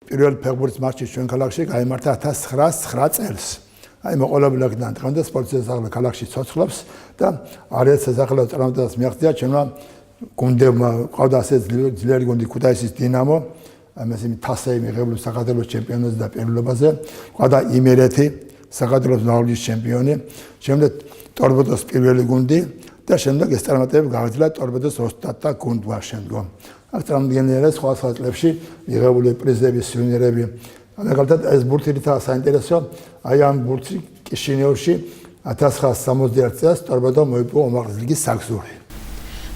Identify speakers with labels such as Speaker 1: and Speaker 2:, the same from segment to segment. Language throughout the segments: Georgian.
Speaker 1: პირველი ფეხბურთის მატჩი ჩვენ ქალაქში გაიმართა 1909 წელს. აი მოყოლებლებიდან დღემდე სპორტის სასახლე ქალაქში ცოცხლობს და არაერთ სასახლეში წარმატებას მიაღწია ჩვენმა გუნდებმა. ყავდა ასე ძლიერი გუნდი ქუთაისის დინამო, ამას იმით თასი მიღებული საქართველოს ჩემპიონატზე და პირველობაზე. ყავდა იმერეთი საქართველოს ნაყოფის ჩემპიონი, შემდეგ ტორპედოს პირველი გუნდი და შემდეგ ეს წარმატებები გავიძლა ტორპედოს ოსტატთა გუნდმა შემდგომ. აქ წარმოდგენილია სხვა წლებში მიღებული პრიზები, სუვენირები. მაგალითად ეს ბურთი რითაა საინტერესო, აი ამ ბურთი კიშინიოვში 1961 წელს ტორპედო მოიპოვა უმაღლესი ლიგის საგზური.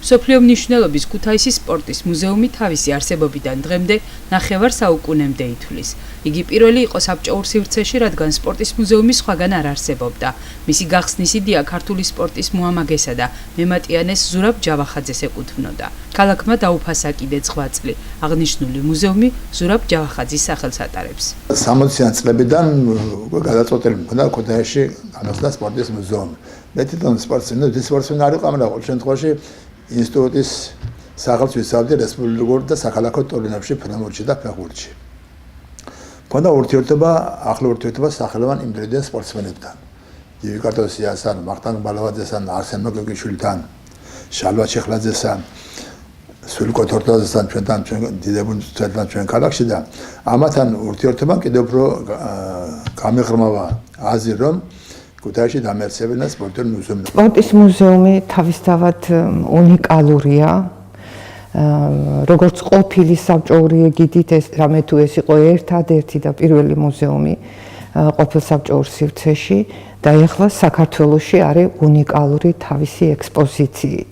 Speaker 2: მსოფლიო მნიშვნელობის ქუთაისის სპორტის მუზეუმი თავისი არსებობიდან დღემდე 9 საუკუნემდე ითვლის. იგი პირველი იყო საბჭოურ სივრცეში, რადგან სპორტის მუზეუმი სხვაგან არ არსებობდა. მისი გახსნის იდეა ქართული სპორტის მოამაგესა და მემატიანეს ზურაბ ჯავახაძეს ეკუთვნოდა. ქალაქმა დაუფასა კიდე 9 წლი. აღნიშნული მუზეუმი ზურაბ ჯავახაძის სახელს ატარებს.
Speaker 1: 60-იან წლებიდან გადაწყვეტილი მქონდა ქუთაისში განახლა სპორტის მუზეუმი. მე თვითონ სპორტსმენი არ ვიყავ, მაგრამ ყოველ შემთხვევაში ინსტიტუტის სახელს ვისწავლდი რესპუბლიკურ და საქალაქო ტურნირებში, ფრენბურთში და ფეხბურთში. მქონდა ურთიერთობა, ახლო ურთიერთობა სახელოვან იმდროინდელ სპორტსმენებთან. ივი კარტოსიასთან, მახტანგ ბალავაძესთან, არსენ მოგეგიშვილთან, შალვა ჩეხლაძესთან, სულიკო თორტოზესთან, ჩვენთან ჩვენ ქალაქში და ამათთან ურთიერთობამ კიდევ უფრო გამეღრმავა აზრი, რომ ქუთაისში დამეცებინა სპორტული მუზეუმი.
Speaker 3: სპორტის მუზეუმი თავისთავად უნიკალურია. როგორც ყოფილი საბჭოური ეგიდით ეს რამე თუ ეს იყო ერთადერთი და პირველი მუზეუმი ყოფილ საბჭოურ სივრცეში და ეხლა საქართველოში არის უნიკალური თავისი ექსპოზიციით.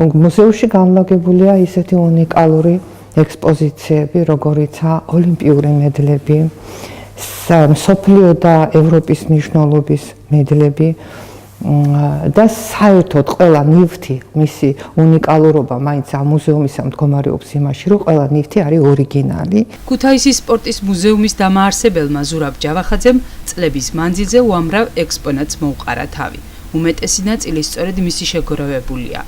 Speaker 3: მუზეუმში განლაგებულია ისეთი უნიკალური ექსპოზიციები, როგორიცაა ოლიმპიური მედლები, მსოფლიო და ევროპის მნიშვნელობის მედლები და საერთოდ ყველა ნივთი, მისი უნიკალურობა მაინც ამ მუზეუმისა მდგომარეობს იმაში, რომ ყველა ნივთი არის ორიგინალი.
Speaker 2: ქუთაისის სპორტის მუზეუმის დამაარსებელმა ზურაბ ჯავახაძემ წლების მანძილზე უამრავ ექსპონატს მოუყარა თავი. უმეტესი ნაწილი სწორედ მისი შეგროვებულია.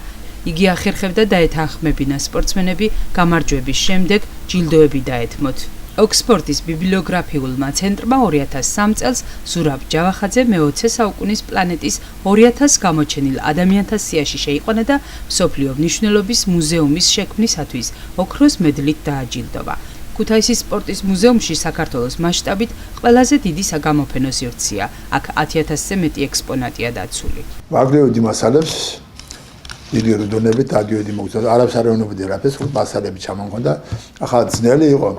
Speaker 2: იგი ახერხებდა დაეთანხმებინა სპორტსმენები გამარჯვების შემდეგ ჯილდოები დაეთმოთ. ოქსფორდის ბიბლიოგრაფიულმა ცენტრმა 2003 წელს ზურაბ ჯავახაძე მე-20 საუკუნის პლანეტის 2000 გამოჩენილ ადამიანთა სიაში შეიყვანა და მსოფლიო მნიშვნელობის მუზეუმის შექმნისათვის ოქროს მედლით დააჯილდოვა. ქუთაისის სპორტის მუზეუმში საქართველოს მასშტაბით ყველაზე დიდი საგამოფენო სივრცეა. აქ 10000-ზე მეტი ექსპონატია დაცული.
Speaker 1: ვაგრევდი მასალებს დიდი რუდონებით დადიოდი მოგწოდა. არაფერს არ ეუბნებოდი რაფერს, მასალები ჩამონგონდა. ახლა ძნელი იყო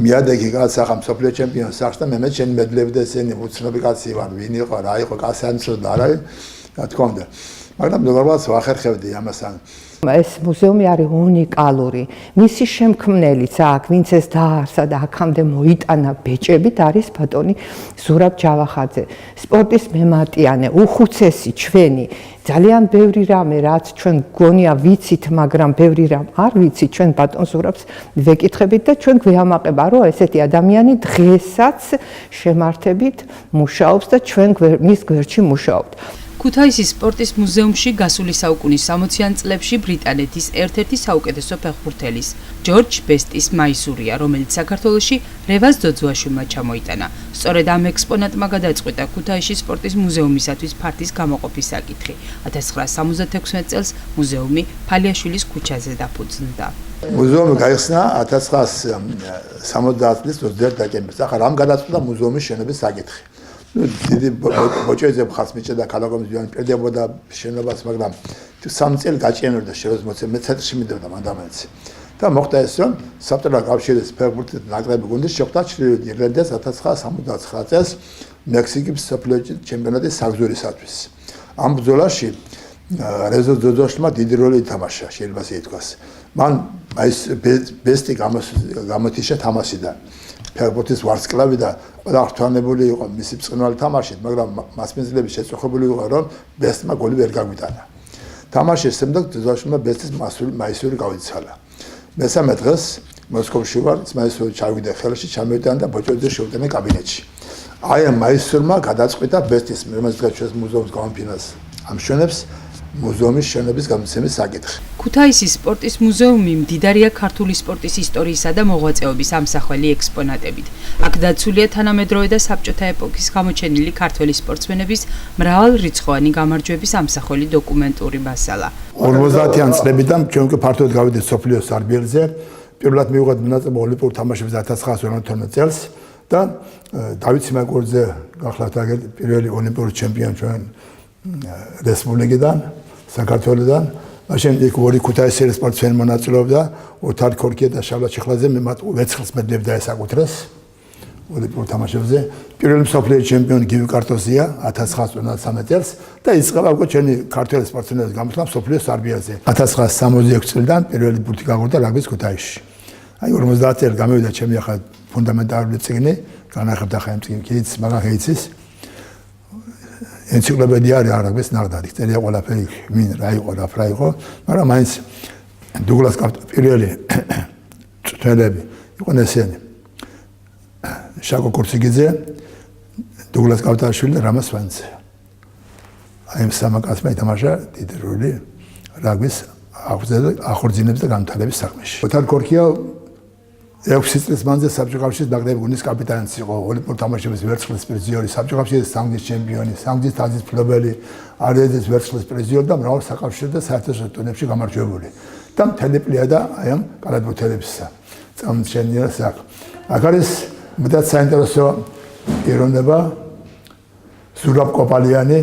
Speaker 1: მიადეგი კაცი ახლა მსოფლიო ჩემპიონს სახს და მე ჩემი მედლები და ესენი უცნობი კაცი ვარ, ვინ იყო რა იყო კაცი ანცოდა არა, რა თქმა უნდა. მაგრამ ნორმალს ვახერხებდი ამასთან.
Speaker 3: ეს მუზეუმი არის უნიკალური. მისი შემქმნელიც აქ, ვინც ეს დაარსა და აქამდე მოიტანა ბეჭებით, არის ბატონი ზურაბ ჯავახაძე. სპორტის მემატიანე, უხუცესი ჩვენი, ძალიან ბევრი რამე, რაც ჩვენ გონია ვიცით, მაგრამ ბევრი რამ არ ვიცით, ჩვენ ბატონ ზურაბს ვეკითხებით და ჩვენ გვეამაყება, რომ ესეთი ადამიანი დღესაც შემართებით მუშაობს და ჩვენ მის გვერდში მუშაობთ.
Speaker 2: ქუთაისის სპორტის მუზეუმში გასული საუკუნის 60-იან წლებში ბრიტანეთის ერთ-ერთი საუკეთესო ფეხბურთელის ჯორჯ ბესტის მაისურია, რომელიც საქართველოში რევაზ ძოძუაშვილმა ჩამოიტანა. სწორედ ამ ექსპონატმა გადაწყვიტა ქუთაისის სპორტის მუზეუმისათვის ფარდის გამოყოფის საკითხი. 1976 წელს მუზეუმი ფალიაშვილის ქუჩაზე დაფუძნდა.
Speaker 1: მუზეუმი გაიხსნა 1970 წლის 21 დეკემბერს. ახლა რამ გადაწყვიტა მუზეუმის შენობის საკითხი. დიდი ბოჭეზე ხალხს მიჭედა ქალაქის ძველი პირდებოდა შენობას, მაგრამ 3 წელი გაჭიანურდა შევაზმოცე მე ცენტრში მიდევდა მანდამეცი. და მოხდა ეს, რომ საბჭოთა კავშირის ფეხბურთის ნაკრები გუნდი შეხვდა ჩრდილოეთ ირლანდიას 1979 წელს მექსიკის მსოფლიო ჩემპიონატის საგზურისათვის. ამ ბრძოლაში რეზო ძოძოშვილმა დიდი როლი ითამაშა, შეიძლება ასე ითქვას. მან ეს ბესტი გამოთიშა თამაშიდან. ფეხბურთის ვარსკვლავი და ყველა აღთვალებული იყო მისი ბრწყინვალე თამაშით, მაგრამ მასპინძლები შეწუხებული იყო, რომ ბესტმა გოლი ვერ გაგვიტანა. თამაშის შემდეგ ძოძოშვილმა ბესტის მაისური გავიცალა. მესამე დღეს მოსკოვში ვარ, მაისური ჩავიდა ხელში, ჩამოიტანა და ბოჭოძე შეუტანა კაბინეტში. აი ამ მაისურმა გადაწყვიტა ბესტის მემაზრგე ჩვენს მუზეუმს გამოფენას ამშვენებს მუზეუმის შენობის გამოცემის საკითხი.
Speaker 2: ქუთაისის სპორტის მუზეუმი მდიდარია ქართული სპორტის ისტორიისა და მოღვაწეობის ამსახველი ექსპონატებით. აქ დაცულია თანამედროვე და საბჭოთა ეპოქის გამოჩენილი ქართველი სპორტსმენების მრავალრიცხოვანი გამარჯვების ამსახველი დოკუმენტური მასალა.
Speaker 1: 50-იან წლებიდან ჩვენ უკვე ფართოდ გავიდეთ სოფლიო სარბიელზე. პირველად მივიღეთ მონაწილეობა ოლიმპიურ თამაშებზე 1952 წელს და დავით სიმაკურიძე გახლავთ პირველი ოლიმპიური ჩემპიონი ჩვენ რესპუბლიკიდან, საქართველოსდან. მაშინ იქ ორი ქუთაისელი სპორტსმენი მონაწილეობდა, ოთარ ქორქია და შავლად ჩიხლაძე მათ ვერცხლის მედლები დაესაკუთრეს ოლიმპიურ თამაშებზე. პირველი მსოფლიო ჩემპიონი გივი კარტოზია 1953 წელს და იწყება უკვე ჩვენი ქართველი სპორტსმენების გამოსვლა მსოფლიო სარბიელზე. 1966 წლიდან პირველი ბურთი გაგორდა რაგბის ქუთაისში. აი 50 წელი გამოვიდა ჩემი ახლა ფუნდამენტალური წიგნი, განახებთ ახლა იმ წიგნს, კიდეც მაგა ხეიცის. ენციკლოპედია რაგბის ნაღდადი. წერია ყველაფერი მინ რა იყო, რა იყო, მაგრამ მაინც დუგლას პირველი წვრთნელები იყვნენ ესენი. შაკო კურციგიძე, დუგლას კავტაშვილი და რამაზ სვანიძე. აი ამ სამაკაცმა ითამაშა დიდი როლი რაგბის ახორძინების და განვითარების საქმეში. ოთარ ქორქია 6 წლის მანძილზე საბჭოთა კავშირის ნაკრების გუნდის კაპიტანიც იყო, ოლიმპიურ თამაშების ვერცხლის პრიზიორი, საბჭოთა კავშირის სამგზის ჩემპიონი, სამგზის თასის მფლობელი, არიადის ვერცხლის პრიზიორი და მრავალ საკავშირო და საერთაშორისო ტურნირებში გამარჯვებული. და მთელი პლიადა აი ამ კალათბურთელებისა. წამჩენია საკ. აქ არის მეტად საინტერესო პიროვნება ზურაბ კოპალიანი,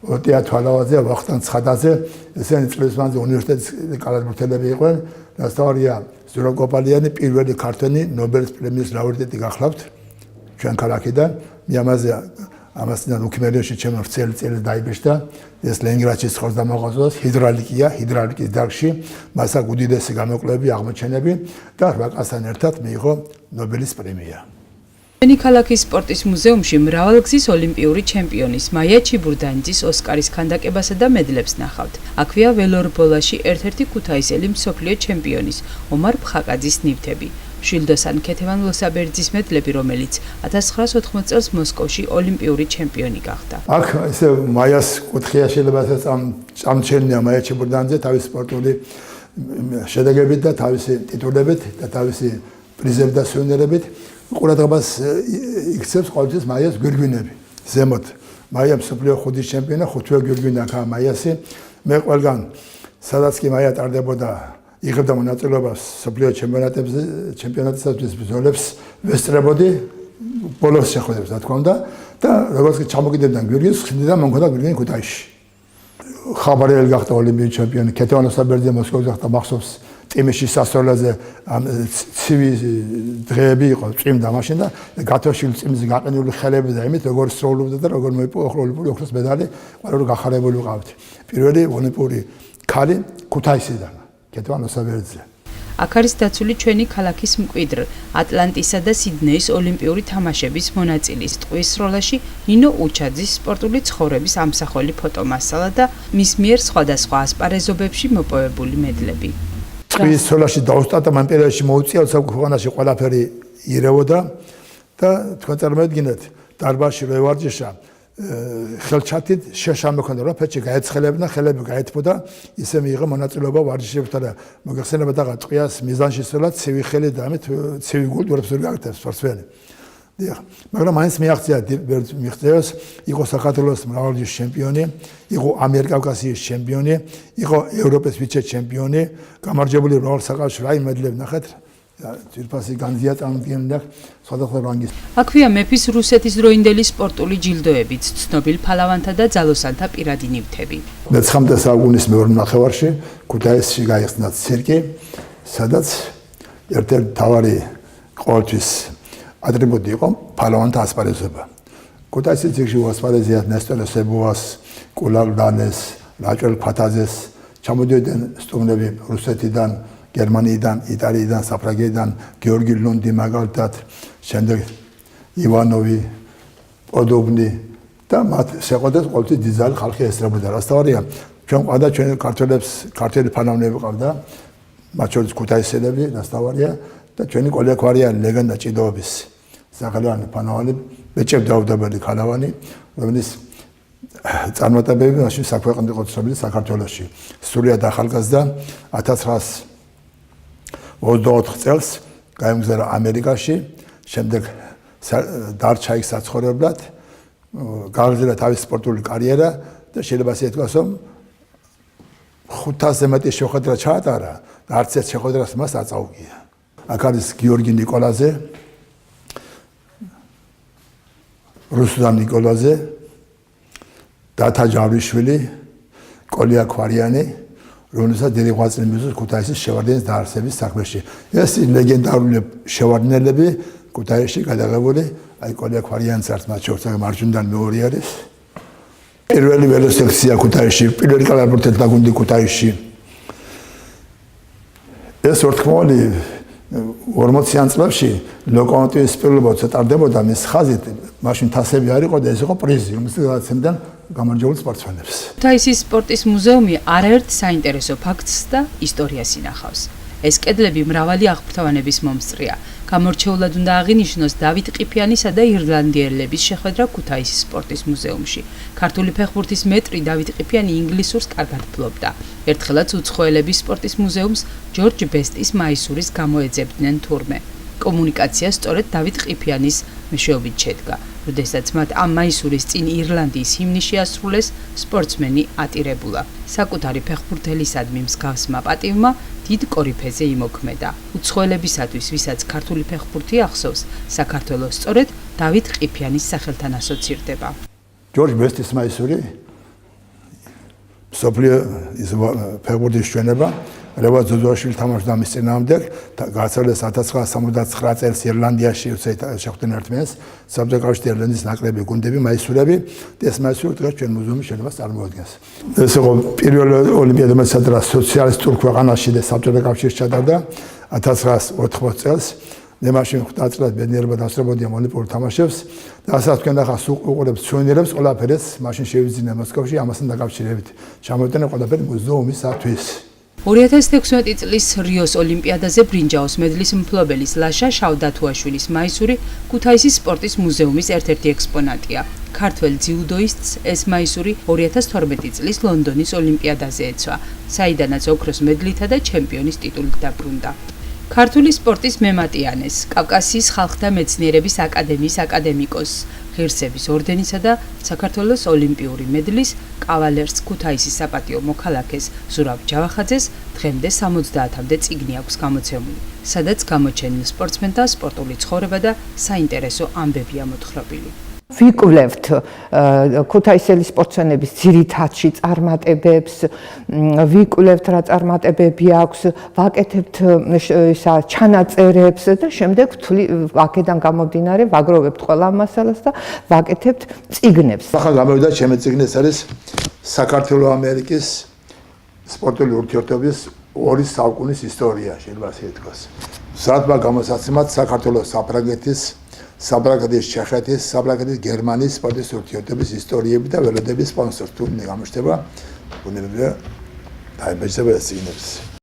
Speaker 1: ოტია თვალავაძე, ვახტანგ ცხადაძე, ესენი წლის მანძილზე უნივერსიტეტის კალათბურთელები იყვნენ. დასწავლია ზურაბ კოპალიანი პირველი ქართველი ნობელის პრემიის ლაურეატი გახლავთ ჩვენ ქალაქიდან. ამასთან უკმერიაში ჩემო ვრცელი წელი დაიბეჭდა. ეს ლენინგრადში ცხოვრობს და მოღვაწეობს ჰიდრალიკის დარგში. მას აქვს უდიდესი გამოკვლევები, აღმოჩენები და 8 კაცთან ერთად მიიღო ნობელის პრემია.
Speaker 2: ჩვენი ქალაქის სპორტის მუზეუმში მრავალგზის ოლიმპიური ჩემპიონის მაია ჩიბურდანიძის ოსკარის ქანდაკებასა და მედლებს ნახავთ. აქვეა ველორბოლაში ერთ-ერთი ქუთაისელი მსოფლიო ჩემპიონის ომარ ფხაკაძის ნივთები. შილდოსან ქეთევან ლოსაბერძის მედლები, რომელიც 1980 წელს მოსკოვში ოლიმპიური ჩემპიონი გახდა.
Speaker 1: აქ ესე მაიას კუთხეა შეიძლება წამჩენია მაია ჩიბურდანიძე თავის სპორტული შედეგებით და თავისი ტიტულებით და თავისი პრიზებით და სუვენირებით. ყურადღებას იქცევს ყოველთვის მაიას გვირგვინები. ზემოთ მაია მსოფლიო ხუთის ჩემპიონი, ხუთვე გვირგვინი აქაა მაიასი. მე ყველგან სადაც კი მაია ტარდებოდა იღებდა მონაწილეობას მსოფლიო ჩემპიონატისათვის ბრძოლებს ვესწრებოდი ბოლოს შეხვედრებს რა თქმა უნდა და როგორც კი ჩამოგიდებდნენ გვირგვინს, ხდიდა მომქონდა გვირგვინი ქუთაისში. ხაბარელი გახდა ოლიმპიური ჩემპიონი, ქეთევან ლოსაბერძე მოსკოვში გახდა მახსოვს ტიმეში სასწავლაზე ცივი დღეები იყო წვიმდა მაშინ და გათოშილი წიმზე გაყენებული ხელები და იმით როგორ სწავლობდა და როგორ მოიპოვა ოლიმპიური ოქროს მედალი ყველა რო გახარებული ვყავთ. პირველი ოლიმპიური ქალი ქუთაისიდან ქეთევან ლოსაბერძე.
Speaker 2: აქ არის დაცული ჩვენი ქალაქის მკვიდრ ატლანტისა და სიდნეის ოლიმპიური თამაშების მონაწილის ტყვის სროლაში ნინო უჩაძის სპორტული ცხოვრების ამსახველი ფოტომასალა და მის მიერ სხვადასხვა ასპარეზობებში მოპოვებული მედლები.
Speaker 1: ტყვის სროლაში დაუსტატა მან პერიოდში მოუწია ქვეყანაში ყველაფერი ირევოდა და თქვენ წარმოედგინეთ დარბაზში რო ევარჯიშა ხელჩათით შეშამოქონდა რომ ფეჩი გაეცხელებინა ხელები გაეთბოდა ისე მიიღო მონაწილეობა ვარჯიშებთან და მოგეხსენება და ტყიას მიზანში სწორად ცივი ხელი და ამით ცივი გულტურებს ვერ გაკეთებს სპორტსმენი. დიახ, მაგრამ მაინც მიაღწია იყო საქართველოს მრავალჯერ ჩემპიონი, იყო ამიერკავკასიის ჩემპიონი, იყო ევროპის ვიცე ჩემპიონი, გამარჯვებული მრავალ საკავშირო აი მედლები ნახეთ. ძირფასი განზია წარმოდგენილი სხვადასხვა რანგის.
Speaker 2: აქვეა მეფის რუსეთის დროინდელი სპორტული ჯილდოებიც, ცნობილ ფალავანთა და ძალოსანთა პირადი ნივთები.
Speaker 1: მე-19 საუკუნის მეორე ნახევარში ქუთაისში გაიხსნა ცირკი, სადაც ერთ-ერთი მთავარი ყოველთვის ატრიბუტი იყო ფალავანთა ასპარეზობა. ქუთაისის ძეგლში უასპარეზიათ ნესტორ სებუას, კულალდანეს, რაჭელ ფათაძეს, ჩამოდიოდნენ სტუმრები რუსეთიდან, გერმანიიდან, იტალიიდან, საფრანგეთიდან, გიორგი ლუნდი მაგალითად, შემდეგ ივანოვი, პოდობნი და მათ შეყვარდეს ყოველთვის დიზაინი ხალხი ესწრებოდა. რასთავარია, ჩვენ ყავდა ჩვენ ქართველებს, ქართველი ფანავნები ყავდა, მათ შორის ქუთაისელები, რასთავარია და ჩვენი კოლექვარიანი ლეგენდა ჭიდაობის. სახელოვანი ფანავანი, ბეჭებ დაუდებელი ქალავანი, რომელიც წარმატებები მაშინ საქვეყნო ცნობილი საქართველოში. სრულიად ახალგაზრდა 1924 წელს გაემგზავრა ამერიკაში, შემდეგ დარჩა იქ საცხოვრებლად, გააგრძელა თავისი სპორტული კარიერა და შეიძლება ასე ითქვას, რომ 500-ზე მეტი შეხვედრა ჩაატარა და არც ერთ შეხვედრას მას აწაუგია. აქ არის გიორგი ნიკოლაძე, რუსლან ნიკოლაძე, დათა ჯავლიშვილი, კოლია ქვარიანი, რომელსაც დიდი ღვაწლი მიუძღვის ქუთაისის შევარდნელის დაარსების საქმეში. ეს ლეგენდარული შევარდნელები ქუთაისში გადაღებული, აი კოლია ქვარიანიც არის მათ შორის, მარჯვნიდან მეორე არის. პირველი ველოსექცია ქუთაისში, პირველი კალათბურთელი დაგუნდი ქუთაისში. ეს ორთქმული 40-იან წლებში ლოკომოტივის პირველობაც ტარდებოდა მის ხაზით, მაშინ თასები არ იყო და ეს იყო პრიზი, რომელსაც გადაცემდნენ გამარჯვებულ სპორტსმენებს.
Speaker 2: ქუთაისის სპორტის მუზეუმი არაერთ საინტერესო ფაქტს და ისტორიას ინახავს. ეს კედლები მრავალი აღფრთოვანების მომსწრეა. გამორჩეულად უნდა აღინიშნოს დავით ყიფიანისა და ირლანდიელების შეხვედრა ქუთაისის სპორტის მუზეუმში. ქართული ფეხბურთის მეტრი დავით ყიფიანი ინგლისურს კარგად ფლობდა. ერთხელაც უცხოელების სპორტის მუზეუმს ჯორჯ ბესტის მაისურის გამოეძებდნენ თურმე. კომუნიკაცია სწორედ დავით ყიფიანის მეშვეობით შედგა. როდესაც მათ ამ მაისურის წინ ირლანდიის ჰიმნი შეასრულეს, სპორტსმენი ატირებულა. საკუთარი ფეხბურთელისადმი მსგავსმა პატივმა დიდ კორიფეზე იმოქმედა. უცხოელებისათვის, ვისაც ქართული ფეხბურთი ახსოვს, საქართველოს სწორედ დავით ყიფიანის სახელთან ასოცირდება.
Speaker 1: ჯორჯ ბესტის მაისური მსოფლიო ფეხბურთის ჩვენება, რევაზ ძუძუაშვილი თამაშობდა მის წინააღმდეგ, გააცალეს 1969 წელს ირლანდიაში შეხვდნენ ერთმანეთს, საბჭოთა კავშირის ირლანდიის ნაკრები, გუნდები, მაისურები და ეს მაისური დღეს ჩვენ მუზეუმის შენობას წარმოადგენს. ეს იყო პირველი ოლიმპიადა, სადაც სოციალისტურ ქვეყანაში და საბჭოთა კავშირში ჩატარდა 1980 წელს. მე მაშინ 5 წელს ბედნიერება დასწრებოდია ოლიმპიურ თამაშებს და ასაც თქვენ ახლა უყურებთ ჩვენერებს ყველაფერს მაშინ შევიძინა მოსკოვში ამასთან დაკავშირებით. ჩამოვიტანე ყველაფერი მუზეუმისათვის.
Speaker 2: 2016 წლის რიოს ოლიმპიადაზე ბრინჯაოს მედლის მფლობელის ლაშა შავდათუაშვილის მაისური ქუთაისის სპორტის მუზეუმის ერთ-ერთი ექსპონატია. ქართველ ძიუდოისტს ეს მაისური 2012 წლის ლონდონის ოლიმპიადაზე ეცვა, საიდანაც ოქროს მედლითა და ჩემპიონის ტიტულით დაბრუნდა. ქართული სპორტის მემატიანეს, კავკასიის ხალხთა მეცნიერების აკადემიის აკადემიკოსს, ღირსების ორდენისა და საქართველოს ოლიმპიური მედლის კავალერს ქუთაისის საპატიო მოქალაქეს ზურაბ ჯავახაძეს დღემდე 70-მდე წიგნი აქვს გამოცემული, სადაც გამოჩენილ სპორტსმენთა სპორტული ცხოვრება და საინტერესო ამბებია მოთხრობილი.
Speaker 3: ვიკვლევთ ქუთაისელი სპორტსმენების ძირითადში წარმატებებს, ვიკვლევთ რა წარმატებები აქვს, ვაკეთებთ ისა ჩანაწერებს და შემდეგ აქედან გამომდინარე ვაგროვებთ ყველა მასალას და ვაკეთებთ წიგნებს.
Speaker 1: ახლა გამოვიდა ჩემი წიგნი, ეს არის საქართველო-ამერიკის სპორტული ურთიერთობების 2 საუკუნის ისტორია, შეიძლება ასე ითქვას. საათმა გამოსაცემად საქართველოს საბრაგეთის ჩეხეთის, საბრაგეთის გერმანიის სპორტის ურთიერთობის ისტორიები და ველოდების სპონსორს თუ გამოჩნდება, უნებრივია დაიბეჭდება ეს წიგნები.